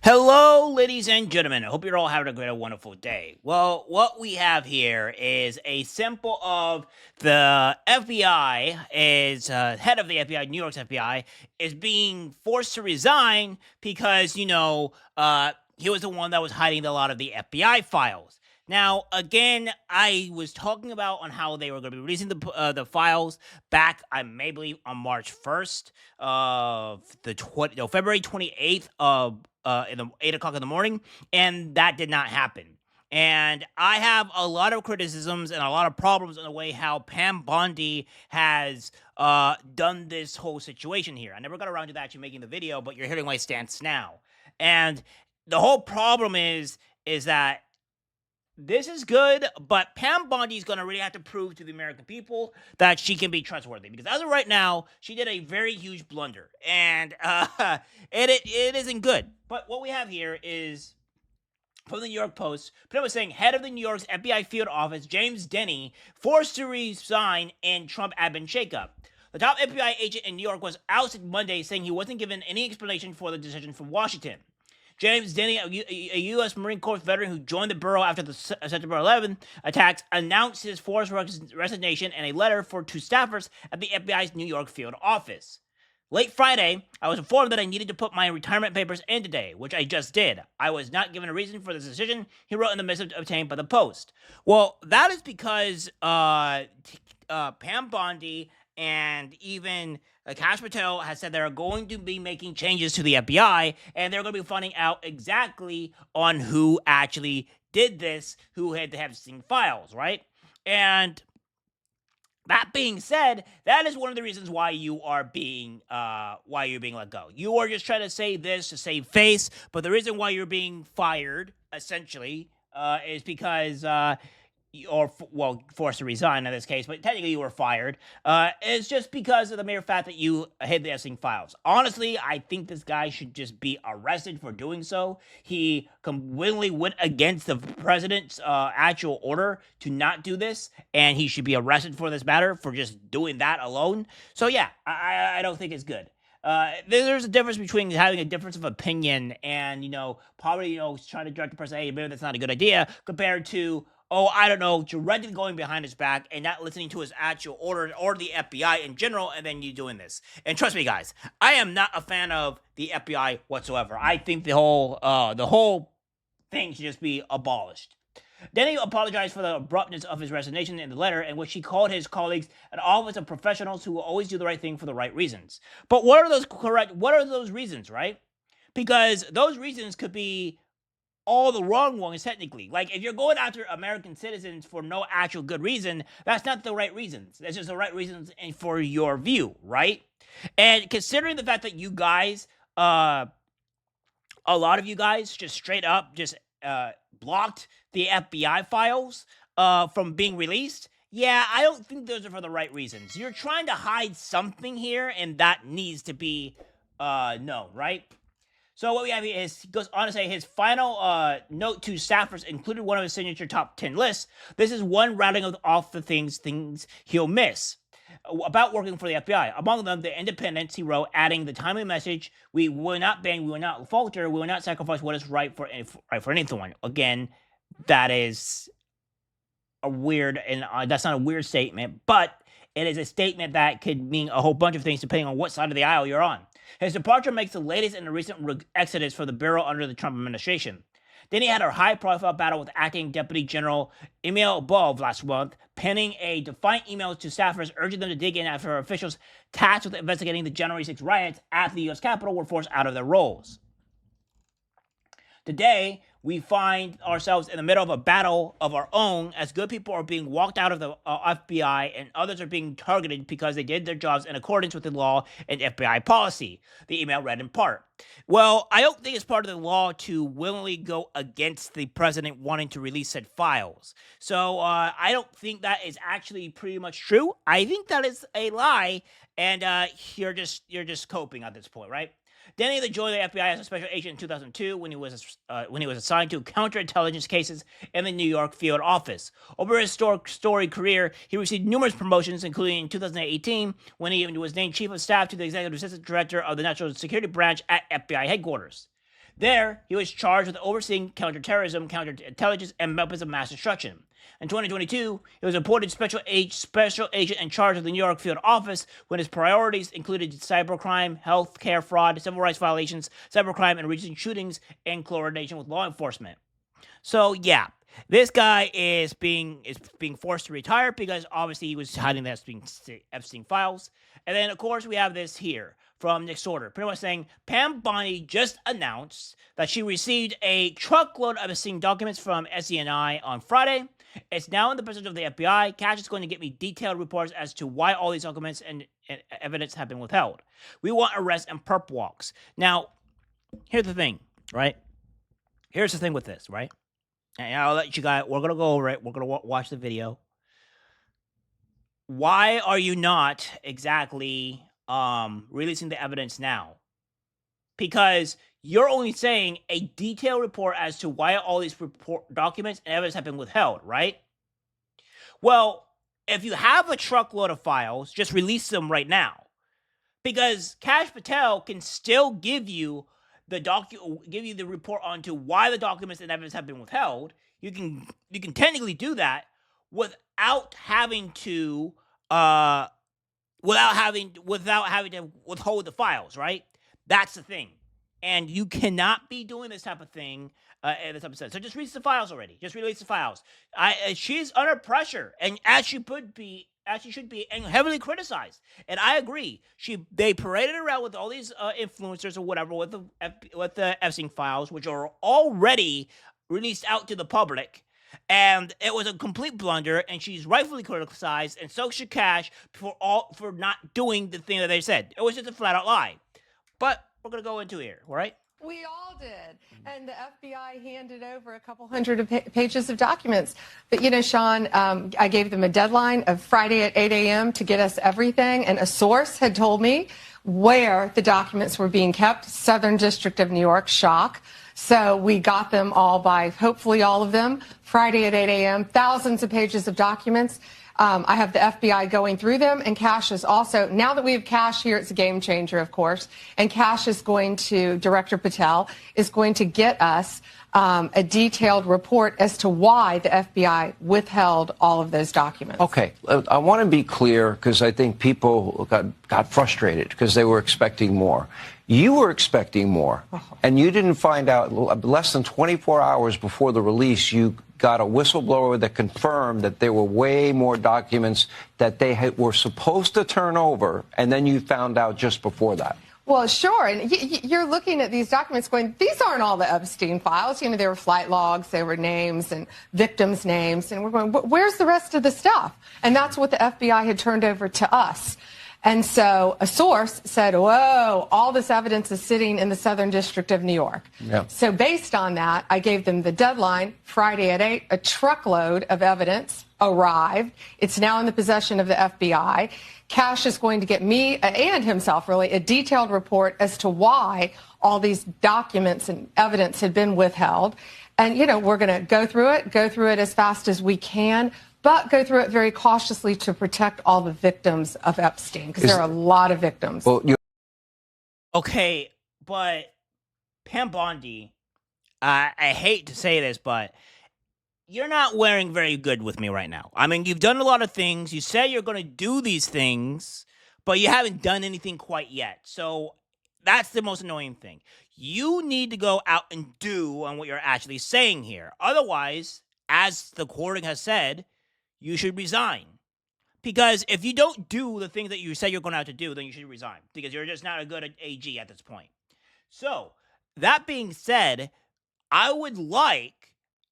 Hello, ladies and gentlemen. I hope you're all having a great, a wonderful day. Well, what we have here is a sample of the FBI is head of the FBI, New York's FBI, is being forced to resign because he was the one that was hiding a lot of the FBI files. Now, again, I was talking about on how they were going to be releasing the files back, I may believe, on March 1st of February 28th of in the 8 o'clock in the morning, and that did not happen. And I have a lot of criticisms and a lot of problems in the way how Pam Bondi has done this whole situation here. I never got around to actually making the video, but you're hearing my stance now. And the whole problem is that this is good, but Pam Bondi is going to really have to prove to the American people that she can be trustworthy. Because as of right now, she did a very huge blunder, and it isn't good. But what we have here is from the New York Post, pretty much saying head of the New York's FBI field office, James Denny, forced to resign in Trump admin shakeup. The top FBI agent in New York was ousted Monday, saying he wasn't given any explanation for the decision from Washington. James Denny, a U.S. Marine Corps veteran who joined the bureau after the September 11 attacks, announced his forced resignation in a letter to staffers at the FBI's New York field office. Late Friday, I was informed that I needed to put my retirement papers in today, which I just did. I was not given a reason for this decision, he wrote in the message obtained by the Post. Well, that is because Pam Bondi and even Kash Patel has said they're going to be making changes to the FBI, and they're going to be finding out exactly on who actually did this, who had the Epstein files, right? And that being said, that is one of the reasons why you're being let go. You are just trying to say this to save face, but the reason why you're being fired, essentially, is because forced to resign in this case, but technically you were fired. It's just because of the mere fact that you hid the Epstein files. Honestly, I think this guy should just be arrested for doing so. He willingly went against the president's actual order to not do this, and he should be arrested for this matter for just doing that alone. So yeah, I don't think it's good. There's a difference between having a difference of opinion and, probably, trying to direct the person, hey, maybe that's not a good idea, compared to, oh, I don't know, directly going behind his back and not listening to his actual order or the FBI in general, and then you doing this. And trust me, guys, I am not a fan of the FBI whatsoever. I think the whole thing should just be abolished. Denny apologized for the abruptness of his resignation in the letter, in which he called his colleagues an office of professionals who will always do the right thing for the right reasons. But what are those reasons, right? Because those reasons could be all the wrong ones, technically. Like, if you're going after American citizens for no actual good reason, that's not the right reasons. That's just the right reasons for your view, right? And considering the fact that you guys, a lot of you guys just straight up just blocked the FBI files from being released, yeah, I don't think those are for the right reasons. You're trying to hide something here, and that needs to be known, right? So what we have here is, he goes on to say his final note to staffers included one of his signature top 10 lists. This is one routing off the things he'll miss about working for the FBI. Among them, the independence, he wrote, adding the timely message, we will not bend, we will not falter, we will not sacrifice what is right for anyone. Again, that is a weird, and that's not a weird statement, but it is a statement that could mean a whole bunch of things depending on what side of the aisle you're on. His departure makes the latest in the recent exodus for the Bureau under the Trump administration. Then he had a high-profile battle with acting Deputy General Emil Bov last month, penning a defiant email to staffers urging them to dig in after officials tasked with investigating the January 6 riots at the U.S. Capitol were forced out of their roles. Today, we find ourselves in the middle of a battle of our own as good people are being walked out of the FBI and others are being targeted because they did their jobs in accordance with the law and FBI policy, the email read in part. Well, I don't think it's part of the law to willingly go against the president wanting to release said files. So I don't think that is actually pretty much true. I think that is a lie, and you're just coping at this point, right? Denny joined the FBI as a special agent in 2002 when he was assigned to counterintelligence cases in the New York field office. Over his storied career, he received numerous promotions, including in 2018 when he was named chief of staff to the executive assistant director of the National Security Branch at FBI headquarters. There, he was charged with overseeing counterterrorism, counterintelligence, and weapons of mass destruction. In 2022, he was appointed special agent in charge of the New York field office when his priorities included cybercrime, healthcare fraud, civil rights violations, cybercrime, and recent shootings in coordination with law enforcement. So yeah, this guy is being forced to retire because obviously he was hiding the Epstein files. And then of course we have this here from Nick Sorter, pretty much saying Pam Bondi just announced that she received a truckload of Epstein documents from SCNI on Friday. It's now in the possession of the FBI. Cash is going to get me detailed reports as to why all these documents and evidence have been withheld. We want arrests and perp walks. Now, here's the thing, right? Here's the thing with this, right? And I'll let you guys, we're going to go over it. We're going to watch the video. Why are you not exactly releasing the evidence now? Because you're only saying a detailed report as to why all these documents and evidence have been withheld, right? Well, if you have a truckload of files, just release them right now. Because Kash Patel can still give you the report onto why the documents and evidence have been withheld. You can technically do that without having to withhold the files, right? That's the thing. And you cannot be doing this type of thing in this episode. So just release the files already. Just release the files. She's under pressure, and as she should be, and heavily criticized. And I agree. They paraded around with all these influencers or whatever with the Epstein files, which are already released out to the public. And it was a complete blunder, and she's rightfully criticized, and so should Cash for not doing the thing that they said. It was just a flat out lie. But we're going to go into here, all right? We all did. And the FBI handed over a couple hundred pages of documents. But, you know, Sean, I gave them a deadline of Friday at 8 a.m. to get us everything. And a source had told me where the documents were being kept, Southern District of New York, shock. So we got them all by, hopefully all of them, Friday at 8 a.m., thousands of pages of documents. I have the FBI going through them, and Cash is also, now that we have Cash here, it's a game changer, of course, and Cash is going to, Director Patel, is going to get us a detailed report as to why the FBI withheld all of those documents. Okay, I want to be clear because I think people got frustrated because they were expecting more. You were expecting more, and you didn't find out less than 24 hours before the release. You got a whistleblower that confirmed that there were way more documents that they were supposed to turn over, and then you found out just before that. Well, sure. And you're looking at these documents going, these aren't all the Epstein files. You know, there were flight logs, there were names and victims' names. And we're going, where's the rest of the stuff? And that's what the FBI had turned over to us. And so a source said, whoa, all this evidence is sitting in the Southern District of New York. Yeah. So based on that, I gave them the deadline, Friday at 8, a truckload of evidence arrived. It's now in the possession of the FBI. Cash is going to get me and himself, really, a detailed report as to why all these documents and evidence had been withheld. And, you know, we're going to go through it as fast as we can, but go through it very cautiously to protect all the victims of Epstein, because there are a lot of victims. Well, okay, but Pam Bondi, I hate to say this, but you're not wearing very good with me right now. I mean, you've done a lot of things. You said you're going to do these things, but you haven't done anything quite yet. So that's the most annoying thing. You need to go out and do on what you're actually saying here. Otherwise, as the courting has said, you should resign. Because if you don't do the things that you said you're going to have to do, then you should resign. Because you're just not a good AG at this point. So, that being said, I would like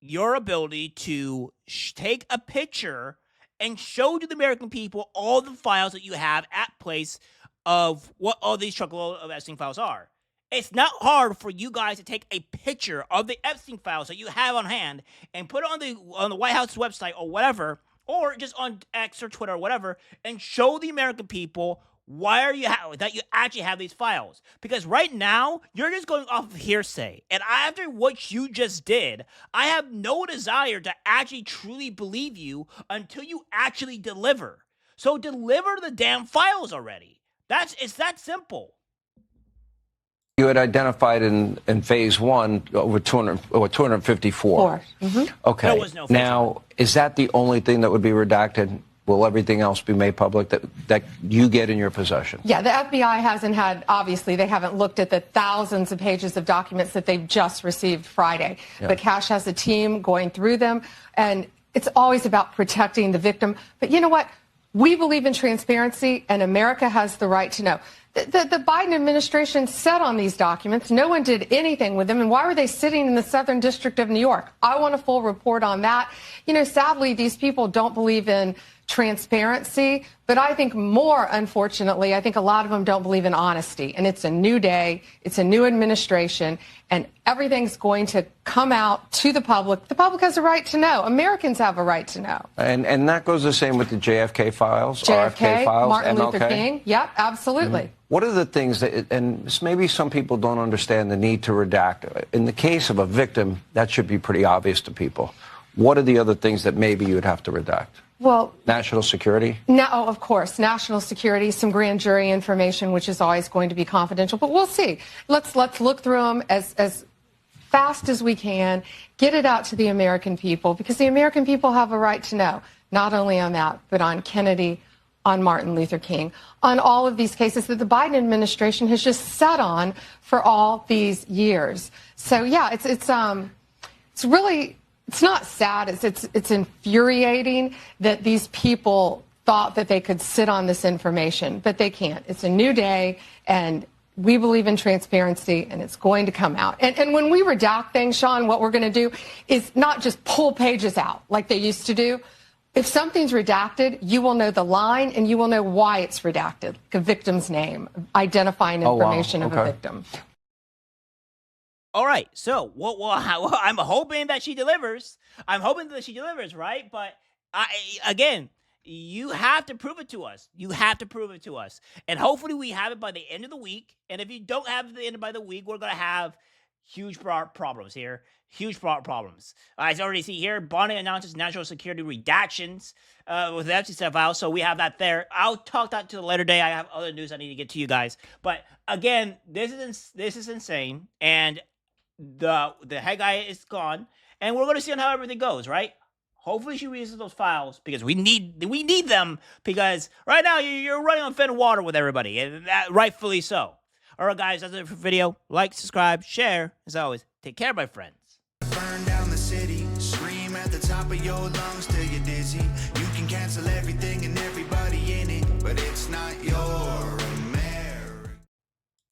your ability to take a picture and show to the American people all the files that you have at place of what all these truckload of Epstein files are. It's not hard for you guys to take a picture of the Epstein files that you have on hand and put it on the White House website or whatever, or just on X or Twitter or whatever, and show the American people that you actually have these files. Because right now, you're just going off of hearsay. And after what you just did, I have no desire to actually truly believe you until you actually deliver. So deliver the damn files already. It's that simple. You had identified in phase one over 254. Okay. There was no phase now, is that the only thing that would be redacted? Will everything else be made public that you get in your possession? Yeah, the FBI hasn't had, obviously, they haven't looked at the thousands of pages of documents that they've just received Friday. Yeah. But Cash has a team going through them, and it's always about protecting the victim. But you know what? We believe in transparency, and America has the right to know. The Biden administration sat on these documents. No one did anything with them. And why were they sitting in the Southern District of New York? I want a full report on that. You know, sadly, these people don't believe in transparency, but I think more, unfortunately, I think a lot of them don't believe in honesty. And it's a new day, it's a new administration, and everything's going to come out to the public. The public has a right to know. Americans have a right to know. And that goes the same with the JFK files, JFK, RFK files, Martin MLK? Luther King. Yep, absolutely. Mm-hmm. What are the things that, and maybe some people don't understand the need to redact. In the case of a victim, that should be pretty obvious to people. What are the other things that maybe you would have to redact? Well, national security? No, of course, national security, some grand jury information, which is always going to be confidential. But we'll see. Let's look through them as fast as we can, get it out to the American people, because the American people have a right to know, not only on that, but on Kennedy, on Martin Luther King, on all of these cases that the Biden administration has just sat on for all these years. So yeah, it's really. It's not sad. It's infuriating that these people thought that they could sit on this information, but they can't. It's a new day, and we believe in transparency, and it's going to come out. And when we redact things, Sean, what we're going to do is not just pull pages out like they used to do. If something's redacted, you will know the line, and you will know why it's redacted, like a victim's name, identifying information of a victim. All right, so I'm hoping that she delivers. I'm hoping that she delivers, right? But again, you have to prove it to us. You have to prove it to us. And hopefully we have it by the end of the week. And if you don't have it by the week, we're going to have huge problems here. Huge problems. As I already see here, Bonnet announces national security redactions with the Epstein file. So we have that there. I'll talk that to the later day. I have other news I need to get to you guys. But again, this is insane. And the head guy is gone, and we're going to see on how everything goes, right? Hopefully she releases those files, because we need them, because right now you're running on thin water with everybody, and that rightfully so. All right, guys, that's it for the video. Like, subscribe, share. As always, take care, my friends. Burn down the city, scream at the top of your lungs till you're dizzy. You can cancel everything and everybody in it, but it's not your